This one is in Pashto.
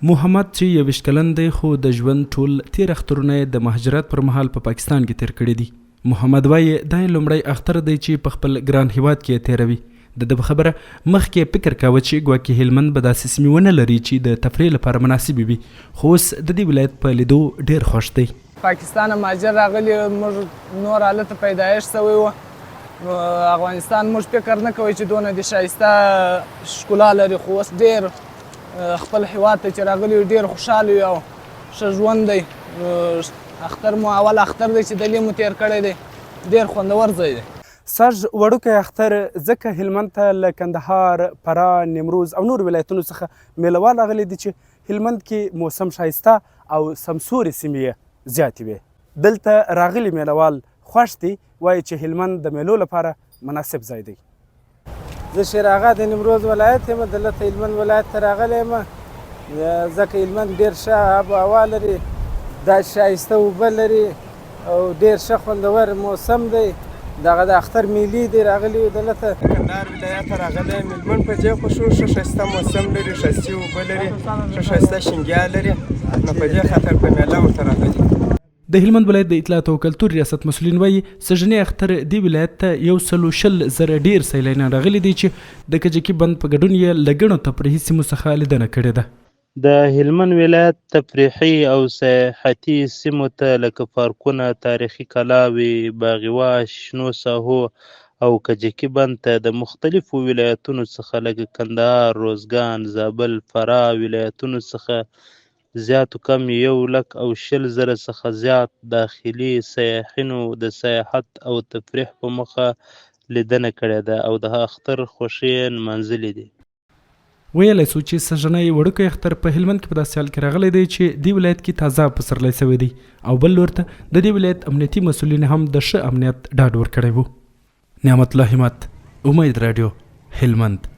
محمد چې 21 کلن دی خو د ژوند ټول تیر اخترونه د مهاجرت پر مهال په پاکستان کې تیر کړي دي. محمد وایي دا یې لومړی اختر دی چې په خپل ګران هیواد کې تیروي. د خبره مخکې فکر کاوه چې ګواکې هلمند به داسې سیمې ونه لري چې د تفریح لپاره مناسبې وي، خو اوس د دې ولایت په لیدو ډېر خوښ دی. پاکستان مهاجر راغلي، موږ نور هلته پیدایښت سوی وو. افغانستان موږ فکر نه کوئ چې دونه د ښایسته ښکلا لري، خو اوس ډېر خپل هیواد ته چې راغلي یو ډېر خوشحاله یو او ښه ژوند دی. اختر مو اول اختر دی چې دلې مو تېر کړی دی، ډېر خوندور ځای دی. سږ وړوکی اختر ځکه هلمند ته له کندهار، فراه، نیمروز او نور ولایتونو څخه میلوال راغلي دي چې هلمند کې موسم ښایسته او سمسورې سیمې یې زیاتې وي. دلته راغلي میلوال خوښ دي، وایي چې هلمند د میلو لپاره مناسب ځای دی. زه شیر آغا د نیمروز ولایت یم، دلته هلمند ولایت ته راغلی یم ځکه هلمند ډېر ښه آب و هوا لري، دا ښایسته اوبه لري او ډېر ښه خوندور موسم دی. دغه د اختر میلې دی راغلي یو دلته. کندهار ولایت ته راغلی یم، هلمند په دې خوښو، ښه ښایسته موسم لري، ښایستې اوبه لري، ښه ښایسته شینګیا لري، نو په دې خاطر په میله ورته راغلي. د هلمند ولایت د اطلاعات او کلتور ریاست مسؤلین وایي سږنی اختر دې ولایت ته 120,000 ډېر سیلانیان راغلي دي چې د کجکي بند په ګډون یې له ګڼو تفریحي سیمو څخه لیدنه کړې ده. د هلمند ولایت تفریحي او سیاحتي سیمو ته لکه پارکونه، تاریخي کلاوې، باغ شنو ساحو او کجکي بند ته د مختلفو ولایتونو څخه لکه کندهار، روزګان، زابل، فراه ولایتونو څخه زیات کم 120,000 څخه زیات داخلي سیاحینو د سیاحت او تفریح په موخه لیدنه کړې ده او د اختر خوښۍ یې نمانځلې دي. ویلی سو چې سږنی وړوکی اختر په هلمند کې په داسې حال کې راغلی دی چې دې ولایت کې تازه پسرلی سوی دی او بل لور ته د دې ولایت امنیتي مسؤلین هم د ښه امنیت ډاډ ورکړی و. نعمت الله همت، امید راډیو، هلمند.